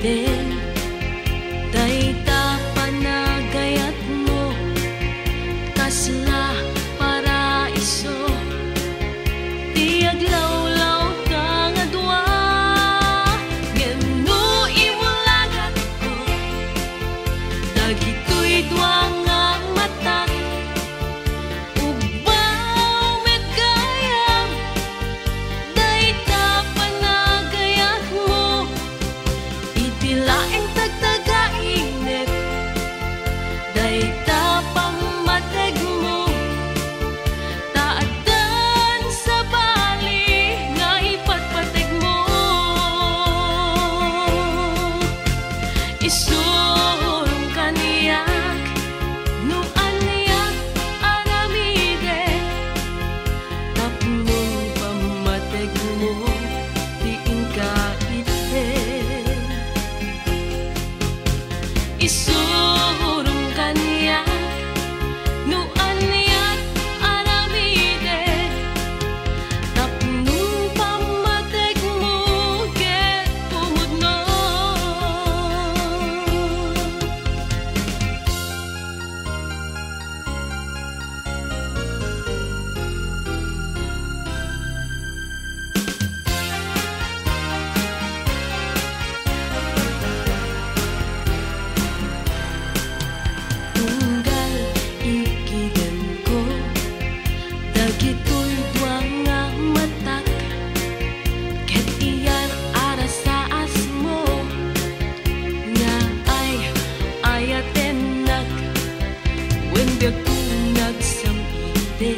iden dayta panagayat mo kasla paraiso di aglawlaw ka nga dua ngeno imulagat ko dagitoy dua nga matak ubaw met gayam dayta panagayat mo itilaeng tagtagainit dayta pamateg mo taadan sa bali nga ipatpateg mo isurong kaniyak no aniyak aramide tapnong pamateg mo diin ka ite isurong kaniyak no aniyak aramide tapnong pamateg mo ket pumudno tunggal ikiden ko dagitoy dua nga matak ket iyar arasaas mo nga ay ayatenak wende kung nagsamite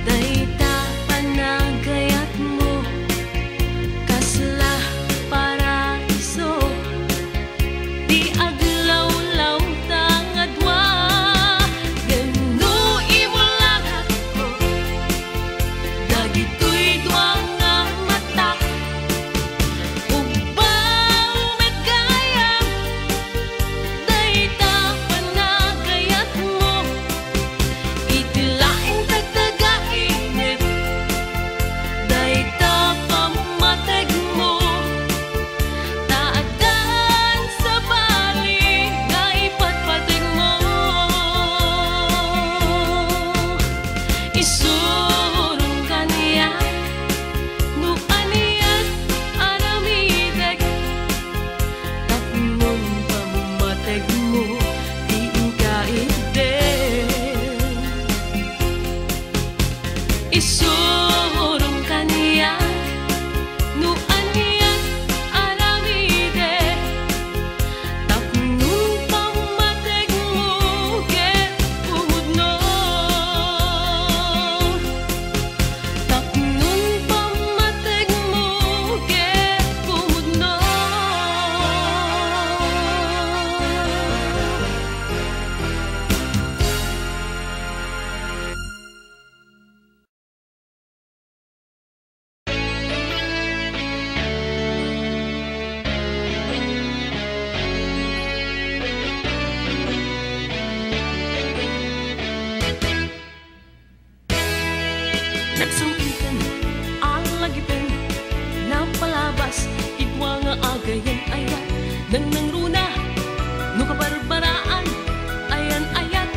dayta panagayat mo kasla paraiso di aglawlaw ta nga dua ngeno imulagat ko dagitoy dua nga matak ubaw met gayam dayta panagayat mo itilaeng tagtagainit dayta pamateg mo taadan sa bali nga ipatpateg mo isurong kaniyak no aniyak aramideg tapnong pamateg mo diin ka iden isurong kaniyak no aniyak aramide tapnong pamateg mo ket pumudno tapnong pamateg mo ket pumudno nagsampitan alagipen napalabas idwa nga agayan ayat nang runa no kabarbaraan ayan ayat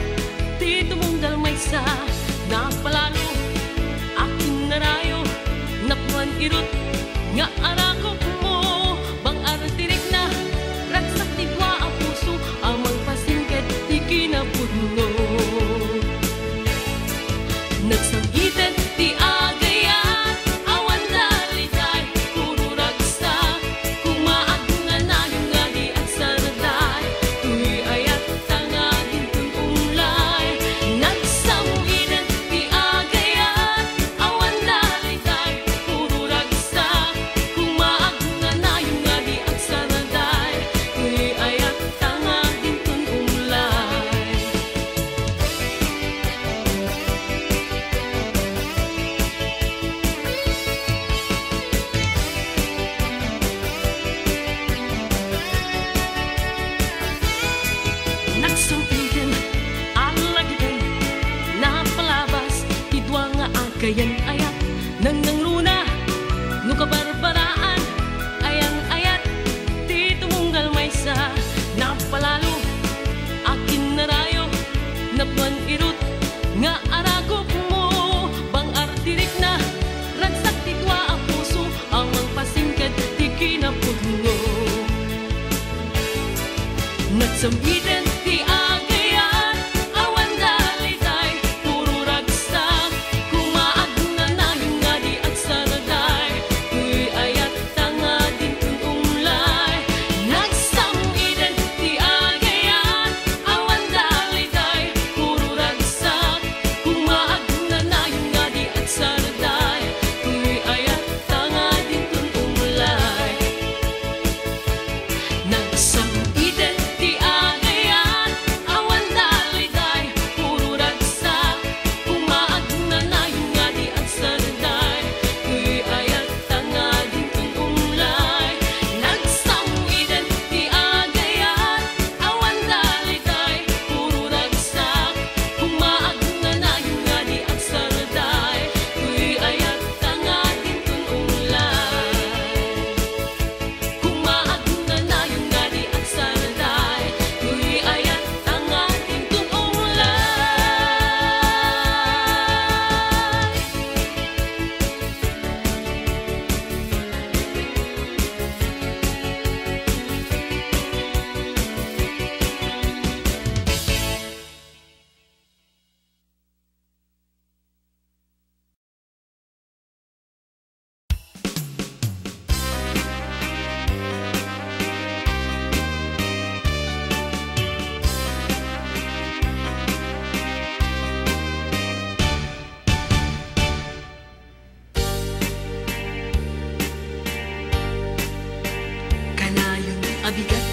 ti tumunggal maysa napalalo aking narayo napuan irot nga arakok mo bang artirik na ragsak tidwa a puso amang pasingket ti kinapudno nagsamgitan ti agayat awan dalitay puro ragsak kumaag nga nayon nga di at saraday tuy ayat tanga dintun ulay nagsamgitan ti agayat awan dalitay puro ragsak kumaag nga nayon nga di at saraday tuy ayat tanga dintun ulay nagsampitan alagipen napalabas idwa nga agayan ayat nang runa no kabarbaraan ayang ayat ti Sambiden ti agayan, awan daliday, puro ragsak, kumaag na nayon nga di at saraday, kuy ayat tanga din kun umlay. Nagsambiden ti agayan, awan daliday, puro ragsak, kumaag na nayon nga di at saraday, kuy ayat tanga din kun umlay. Nagsambiden ti agayan, awan daliday, puro ragsak, kumaag na nayon nga di at saraday, kuy ayat tanga din kun umlay. Nagsambiden ti agayan, awan daliday, puro ragsak, kumaag na nayon nga di at saraday, kuy ayat tanga din kun umlay. Kumaag na nayon nga di at saraday, kuy ayat tanga din kun umlay.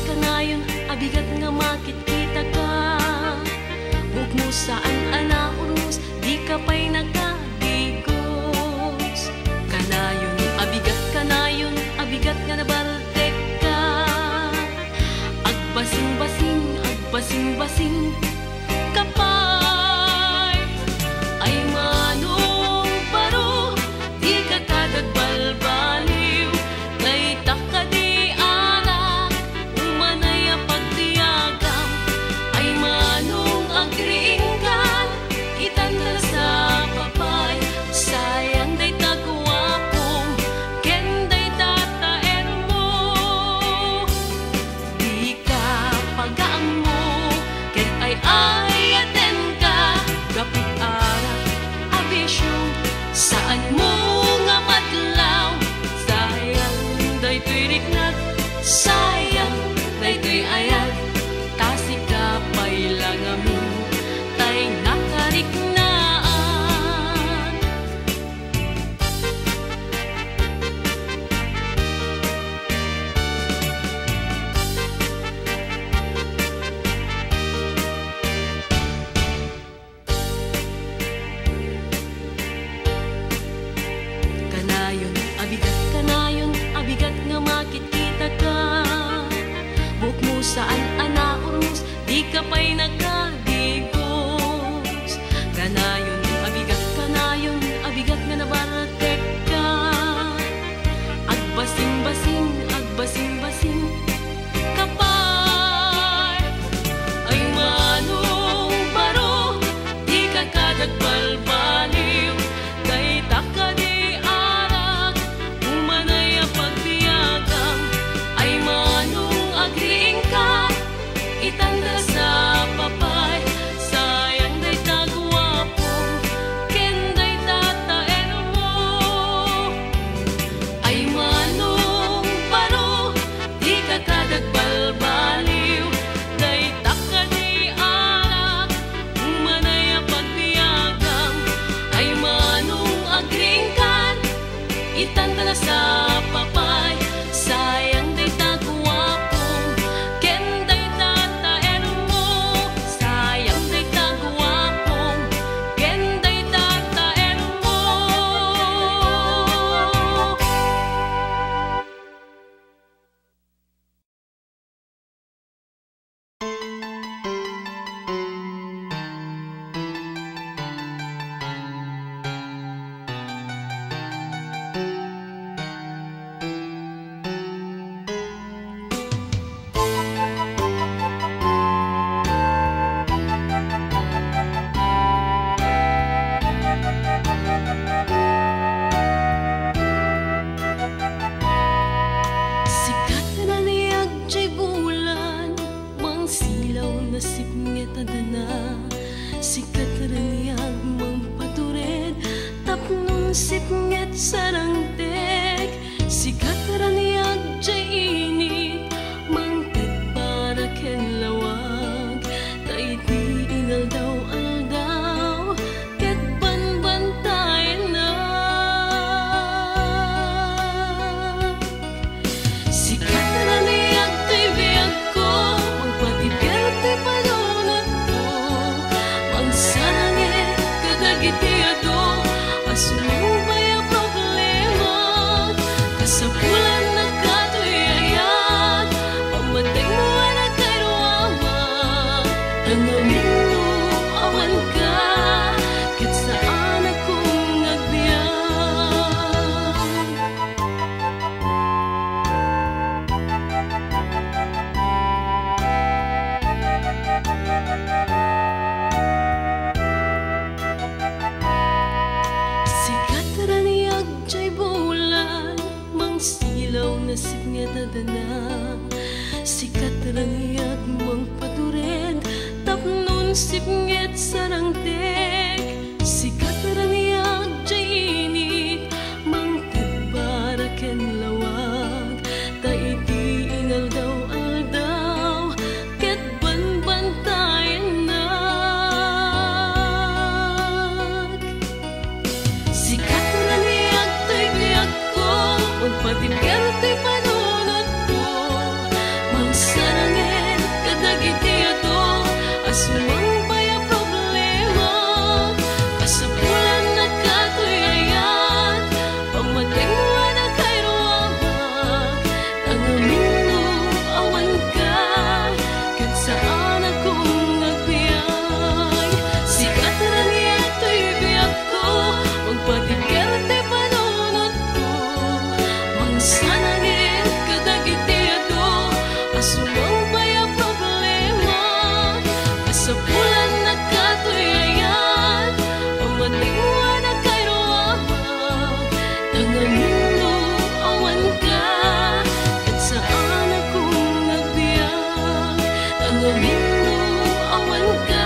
Kanayon, abigat nga makikita ka. Buk mo saan anaurus, di ka pa'y nagkagigos. Kanayon, abigat nga nabaltek ka. Agbasing-basing kapay. Ay manong paro, di ka kadagbalbaliw, kay takadi anak, umanay pagtiyagam. Ay manong agriingkan, itanda sa papay, sayang day tagwapong, ken day tataer mo. Di ka pagaang mo, ken ay ayaten ka, gapit arak abisyong, saan mo nga matlaw, sayang day tuy riknat, sayang day tuy ayat, tasik ka pa'y langamin, tay nakariknaan. Kanayon, abigat nga makikita ka. Buk mo saan anaurus, di ka pa'y nagkagigos. Kanayon, abigat nga nabaratek ka. Agbasing-basing kapay. Ay manong baro, di ka kadagbalbaliw, kay takadi arak, umanay pagtiyagam. Ay manong agriingkan, itanda sa papay, sayang day tagwapong, ken day tataer mo. Ay manong baro, di ka kadagbalbaliw, day takadi arak, umanay pagtiyagam. Ay manong agriingkan, itanda sa papay, sayang day tagwapong, ken day tataer mo. Sayang day tagwapong, ken day tataer mo. Sikat na niyag jay bulan, mang nasip ngeta dana sikat raniyag mangpatured tapnon sip nget sarangtek sikat raniyag jay init mangted para ken lawag taiti ingal daw aldaw ket banbantayan na sikat raniyag tay biyag ko magpatiberte palunod ko mangsarangit kadagitiado asumubay ang problema kasapulan na katuyayat pamatay mo na kairuama tangamin mo awan ka ket saan akong nagbiyak sikat raniyag jay bulan mangsilaw na singeta dana sikat raniyag mangpatured tapnon sipnget sarangtek sikat raniyag jay init mangted para ken lawag taiti ingal daw aldaw ket banbantayan na sikat raniyag tay biyag ko magpatiberte panunod ko mangsarangit kadagitiado asumambay ang problema kasapulan na katuyayat pamatay mo na kairuamag tangamin mo awan ka ket saan akong nagbiyak sikat raniyag tay biyag ko magpatiberte panunod ko mangsarangit kadagitiado asumambay ang problema kasapulan na katuyayat pamatay mo na kairuamag tangamin mo awan ka ket saan akong nagbiyak tangamin mo awan ka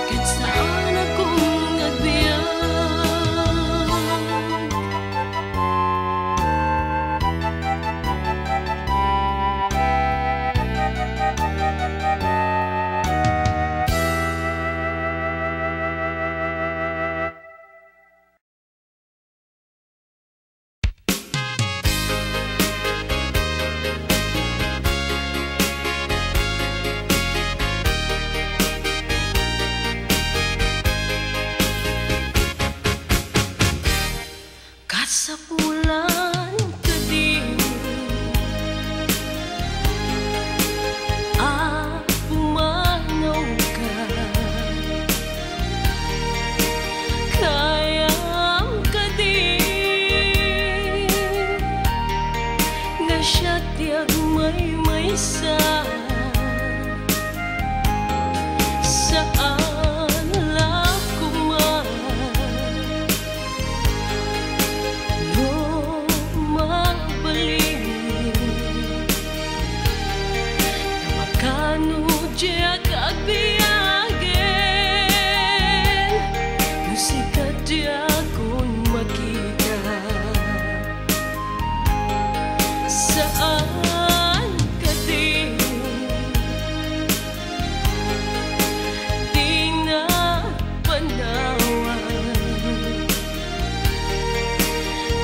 ket saan akong nagbiyak kasapulan kadin pumanaw ka kayam kadin nga siya tiyag may-maysa saan lakuman no mabalik na makano diya kaagbiyagen no sikat diya kung makita saan ka din di na panawan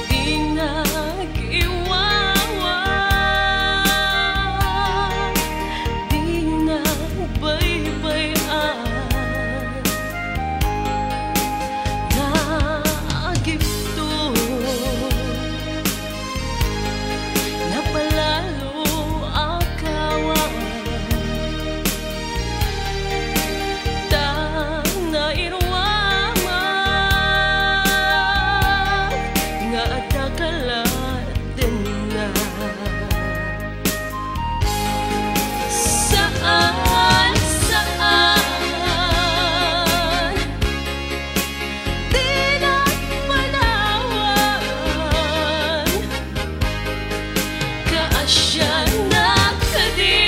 di nag-iwawan di na baybayan naagipto napalalo akawan ta nairwaman nga adakalat din na saan di na panawan kaasya na kadin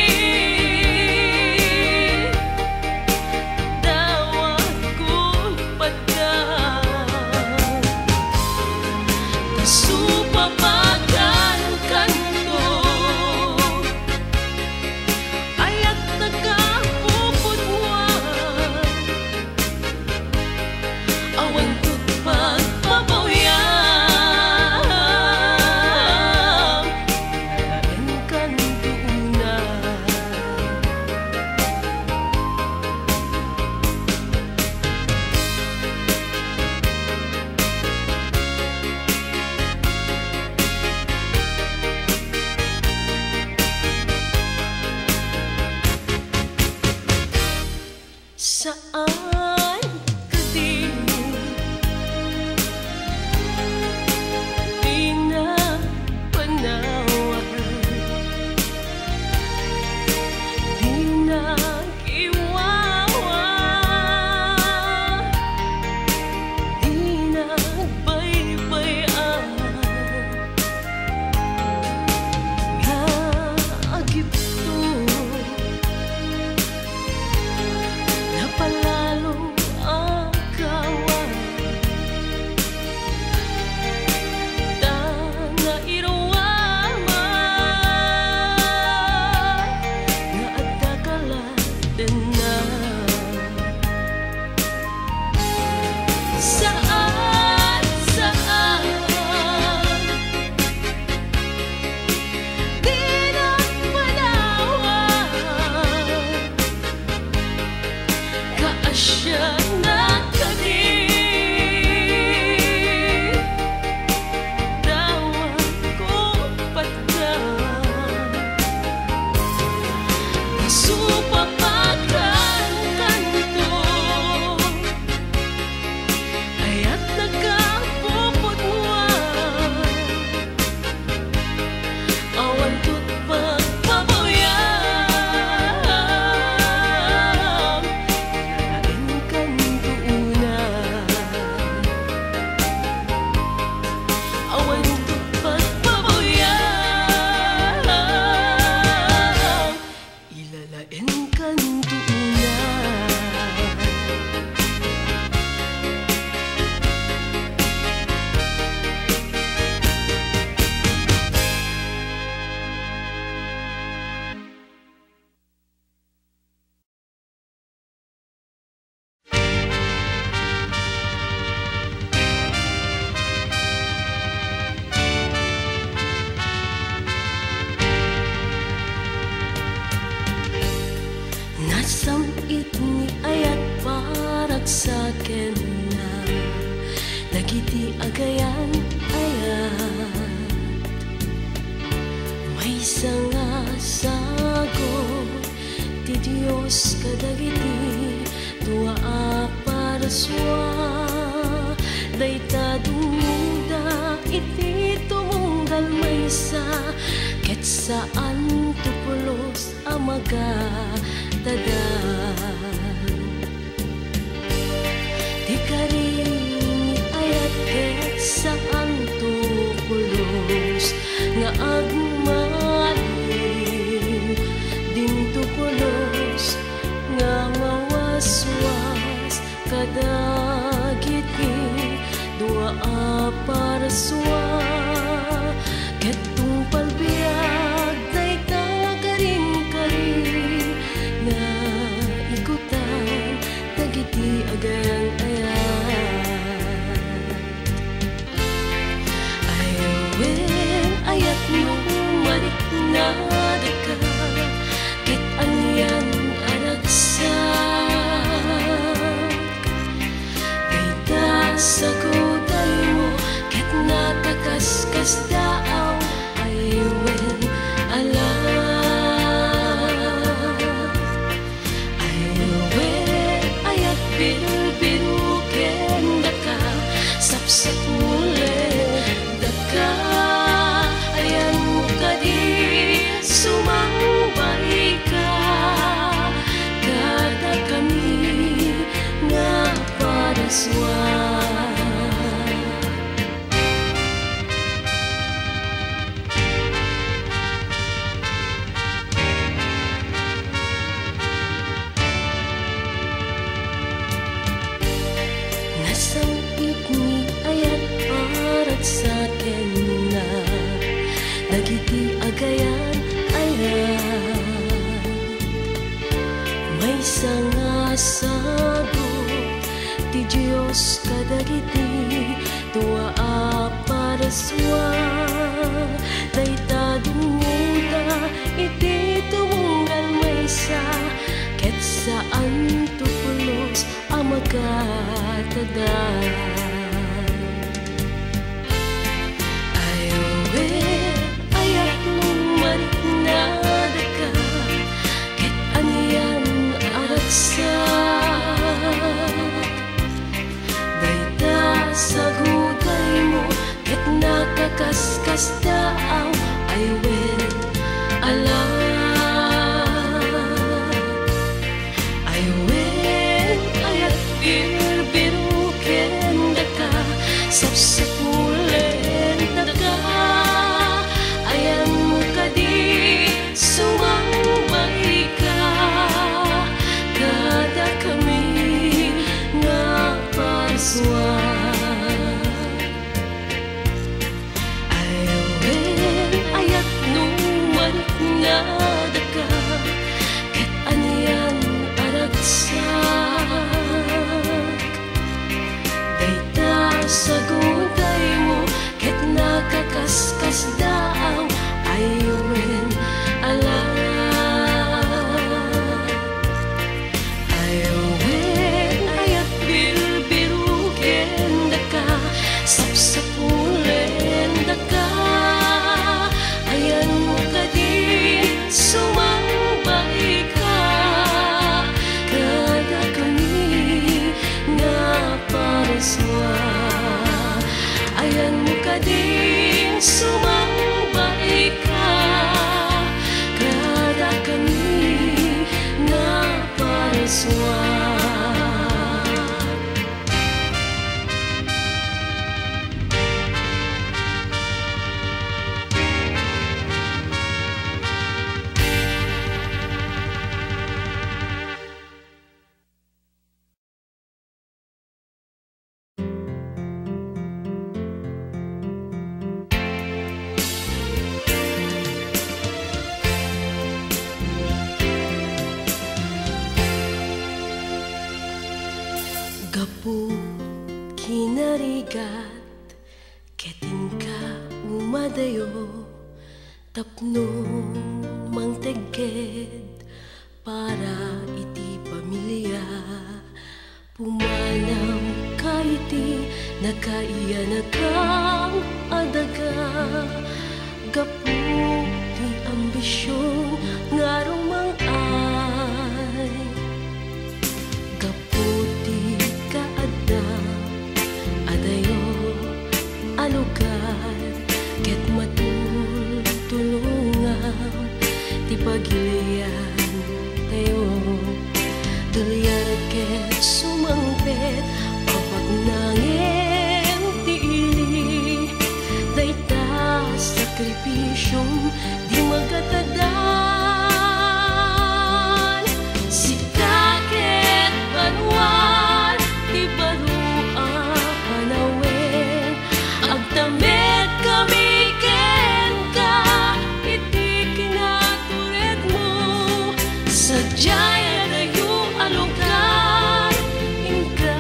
aragsaken na dagiti agayan ayat may sanga sagot ti Dios kadagiti dua paraswa dayta dumuda iti tumunggal maysa ket saan tupulos amaga tadan di karing ayat ket saan tupulos nga agmali din tupulos nga mawaswas kadagiti dua paraswa ket tungpal biag dayta karing-karing nga igutan dagiti agayan aywen ayat no maliknada ka ket anyan aragsak dayta sagutan mo ket natakaskas daaw aywen aywen ayat biru-biru ken daka sapsap muli daka ayan mo kadi sumambay ka kada kami nga paraswa nasambit ni ayat aragsaken na dagiti agayan ayat may sanga sagot ti Dios kadagiti dua paraswa dayta dumuda iti tumunggal maysa ket saan tupulos amaga tadan aywen ayat no maliknada ka ket anyan aragsak dayta sagutay mo ket nakakaskas daaw aywen aywen ayat biru-biru ken daka sapsap ulen daka ayan mo kadi sumambay ka kada kami nga paraswa aywen ayat no maliknada ka ket anyan aragsak dayta sagutay mo ket nakakaskas daaw aywen aywen ayat biru-biru ken daka sapsap ulen daka ayan mo kadi sumambay ka kada kami nga paraswa ayan mo kading sumambay ka kada kami nga paraswa gapu kinarigat keting ka umadayo tapno mangteged para iti pamilya puma tanaw kaiti nakaiya na kang adaga gapu ti ambisyon ngarong ay gapu ti kaada adayo alugar ket matulungan ti pagilian tayo dulyar ket sumangpet pagpag nangem ti ili dayta sakripisyong di magatadan sikaket banwal ti barua panawen agtamet kami ken ka iti kinatured mo sadyay adayo alugar ingka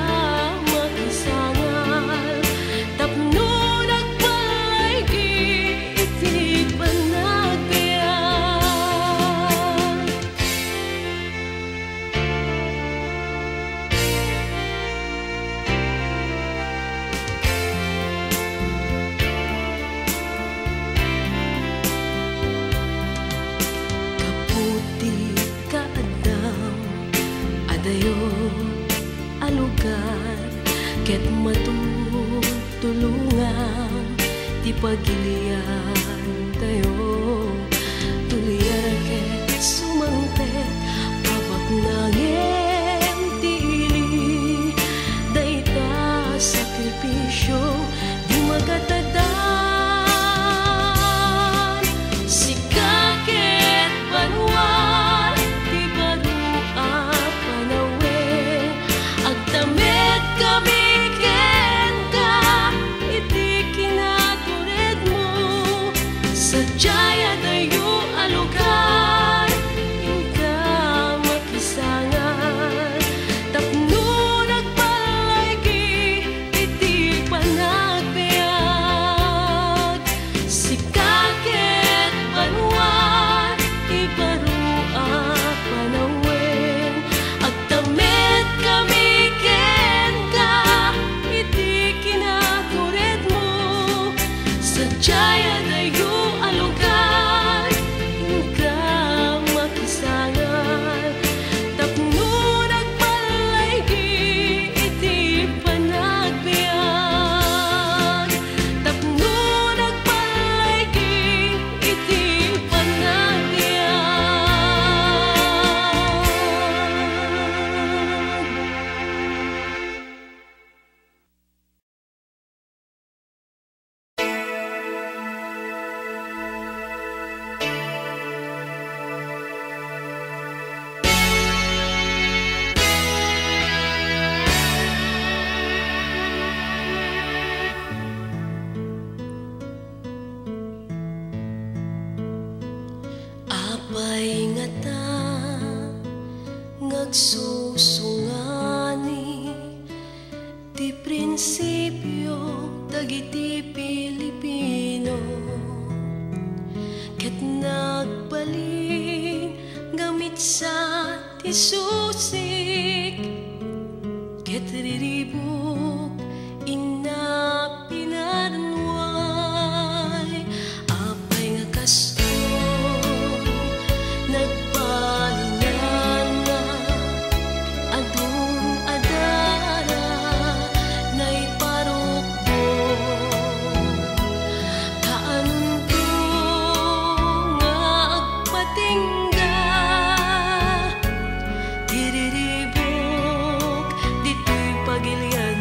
makisangal tapno nagpalaygi iti panagbiag kaputi kaadam adayo alugar ket matutulungan ti pagilian tayo tulyar ket sumangpet pabak nangem ti ili dayta sakripisyo di magatadan sikaket banwal ti barua panawen agtamet kami ken ka iti kinatured mo sadyay adayo alugar ingka makisangan tapno nagpalaygi iti panagbiag sikaket banwal ti barua panawen agtamet kami ken ka iti kinatured mo sadyay adayo alugar ingka makisangan tapno nagpalaygi iti panagbiag tapno nagpalaygi iti panagbiag apay nga ta ngagsusungani ti prinsipyo dagiti Pilipino ket nagbalin gamit sa ti susik ket riribuk ina pinarnuay apay nga kastoy nagbalingan nga adun adara naiparukbo kaanun ko nga agpatingga tiriribok dito'y pagilian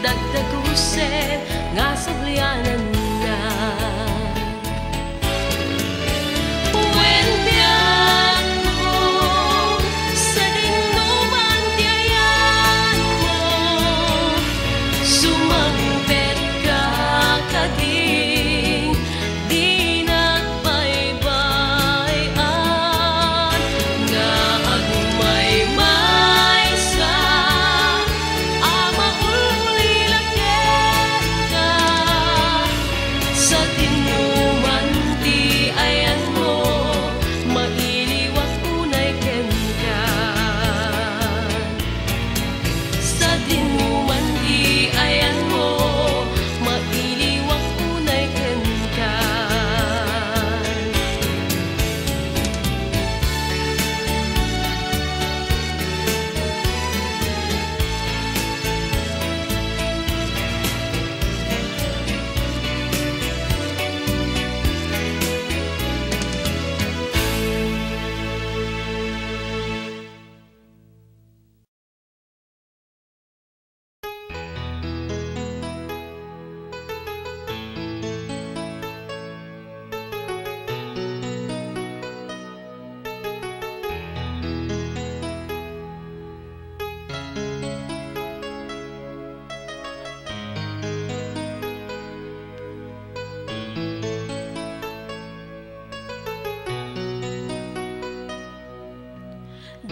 dagdagusin nga sablianan na.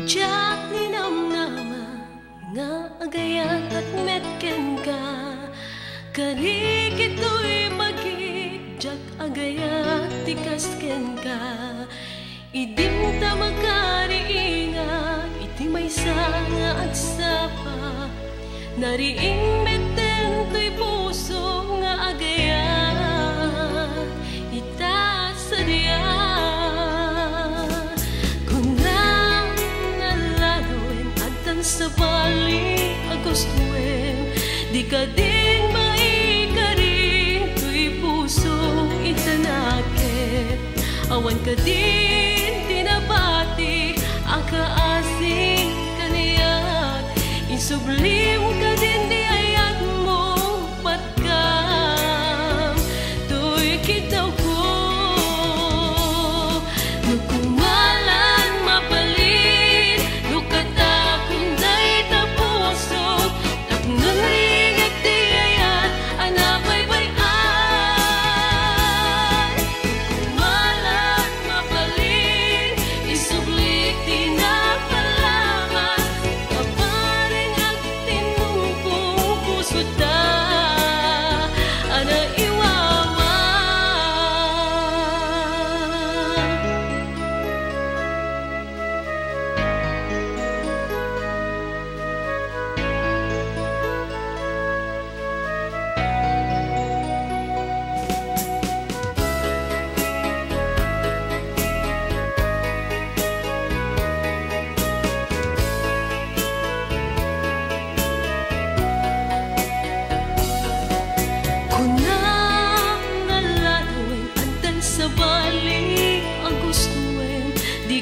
Jak ninamnama nga agayan at metken ka, kari kito'y magijak agayat tikasken ka. Idim ta magkariingag iti maysa nga agsapa, nariing meten to'y puso nga agayat ita sadya. Sa bali agustuin, di ka din maikarin, tuy puso itanakit. Awan ka din tinabati, ang kaasing kaniyat, insublim ka din di ayat mo patkam, tuy kitaw ko. Nukumalan mapalit, nukata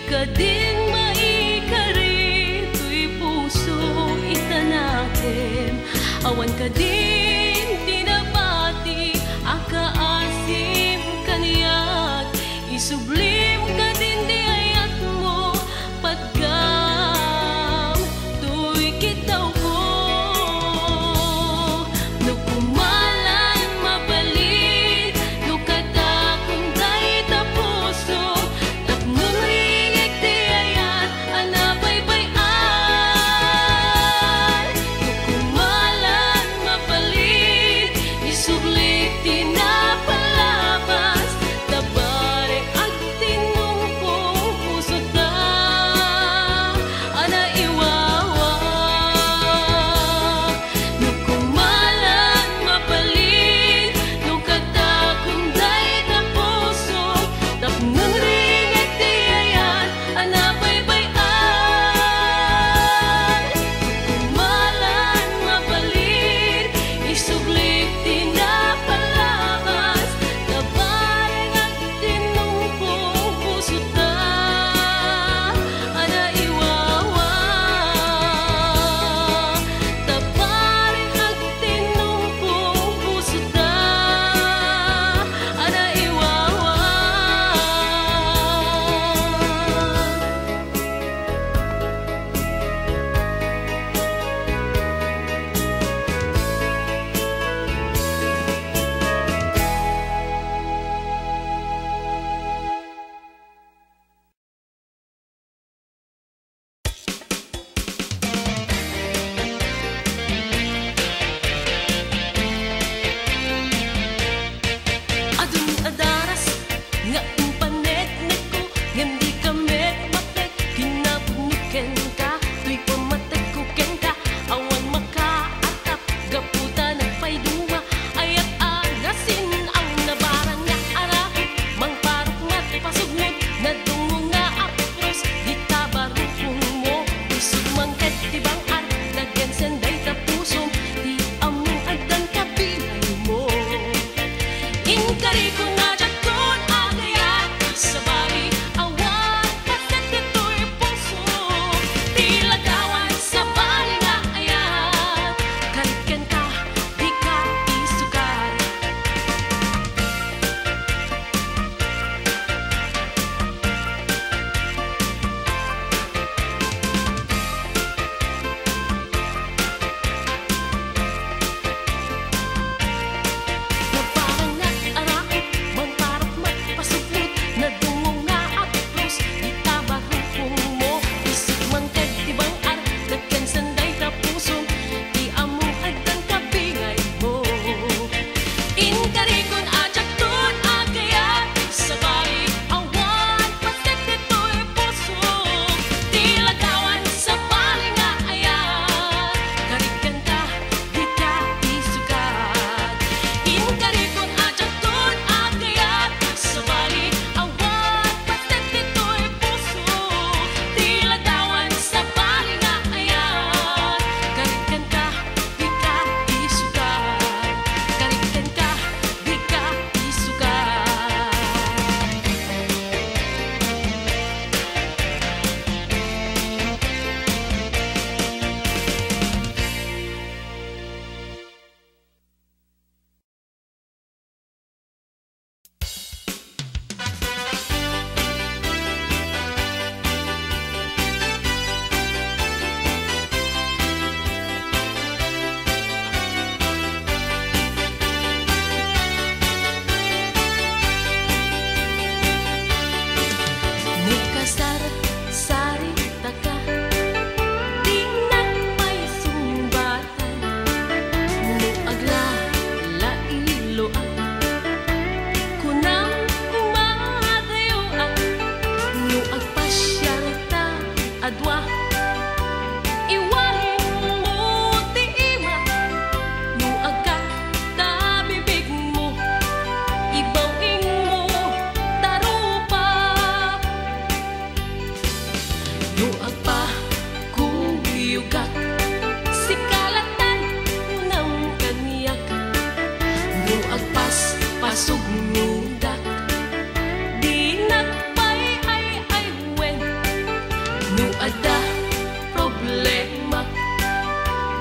ka din maikarin, tuy puso itanakin. Awan ka din tinabati, ang kaasim kaniyat, isublim ka din di ayat mo patgam, tuy kitaw ko. Nukumalan mabalit, nukata kung day tapuso, tapnong ringik di ayat, anabaybayan. Nukumalan mabalit, isublit tinapalabas, tabare at tinungkong puso ta, anaiwawa. Nukumalan mabalit, nukata kung day tapuso, tapnong ringik di ayat, anabaybayan. Nukumalan mabalit, isublit tinapalabas, tabareng at tinungkong puso ta, anaiwawa. Tabareng at tinungkong pasugnudak di nagpay ay wen no ada problema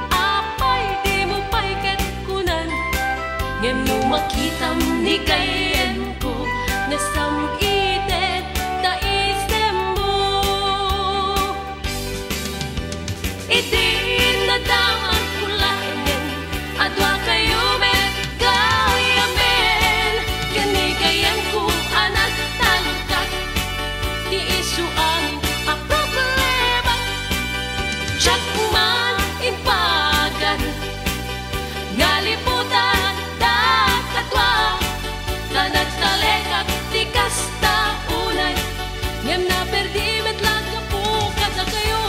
apay di mo pay ket kunan ngem no makitam ni kayen ko nasam itet da isem mo iti nadaman kulahen adwa kayo met gayamen kani kayan ko anak talukak di isu ang a problema jakman impagan ngaliputan da katwa tanag talekak di kasta unay ngem na perdi met lang kapukat na kayo.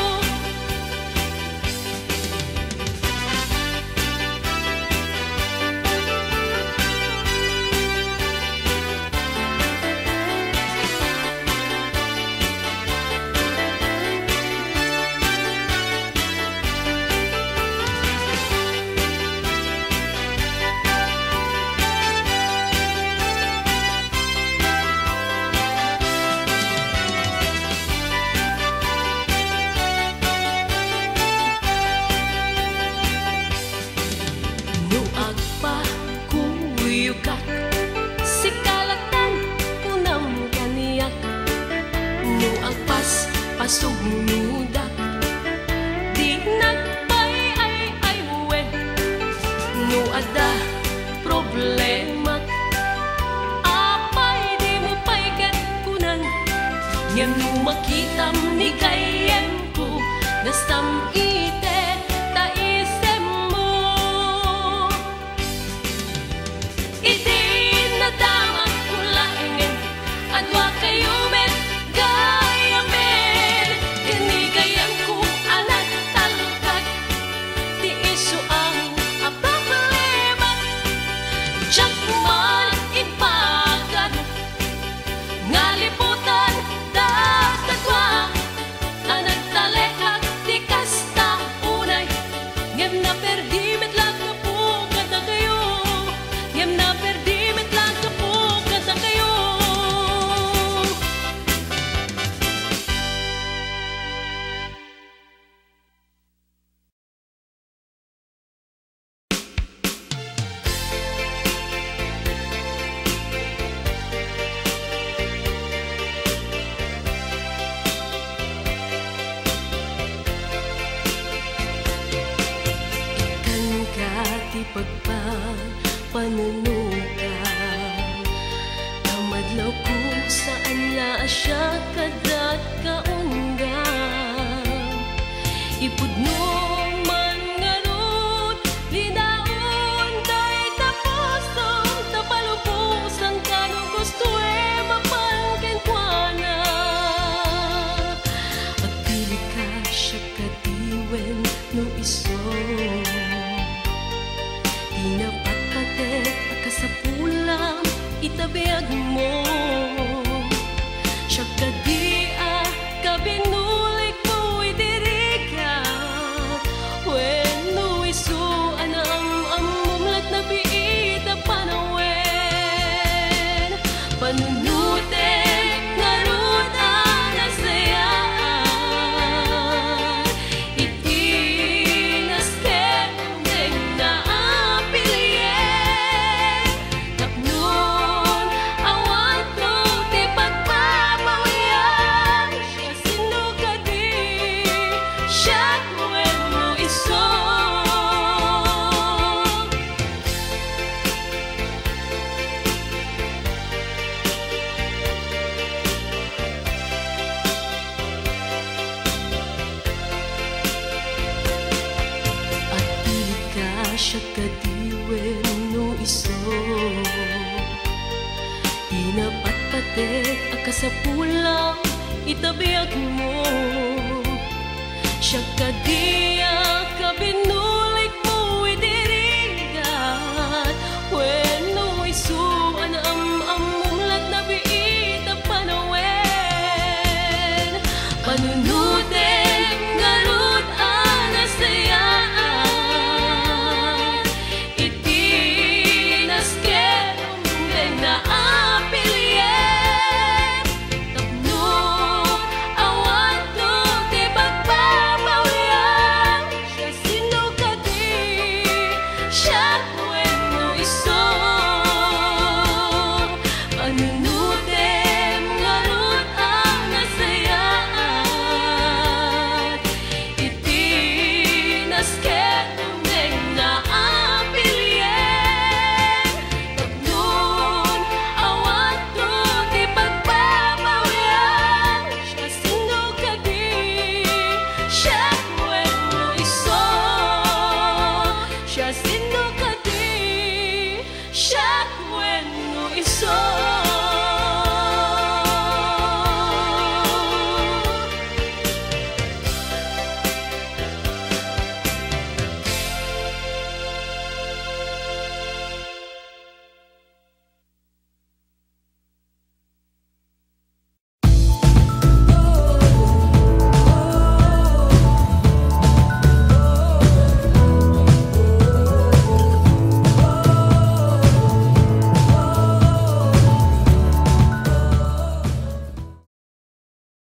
No agpa kuyukak sikalatan kunam kaniyak no agpas pasugnudak di nagpay ay wen no ada problema apay di mo pay ket kunan ngem no makitam ni kayen ko nasam itet ta isem mo iti nadamang kulahen adwa kayo met gayamen kani kayan ko anak talukak di isu ang a problema jakman impagan ngaliputan da katwa anak talekak di kasta unay ngem na perdi met lang kapukat na kayo ngem na perdi met lang kapukat na kayo. Ikan ka ti pagpapanunukan kamadlaw ko saan la asya kadat kaunggan ipudno man ngarut linaon day taposong tapalupusan kano gusto mapangken kuana at pili ka siya katiwen no iso di napatpatet akasapulang itabiag mo siya kadia kabinulik mo idirika when no iso anang amumlat na biita panawen panunutek ngaruta na sayaan iti nasken deng na apilien tapnon awan to ti pagpapawian siya sinukadi siya when no iso at pili ka siya kadiwen no iso inapatpatet akasapulang itabiag mo siya kadia kabinu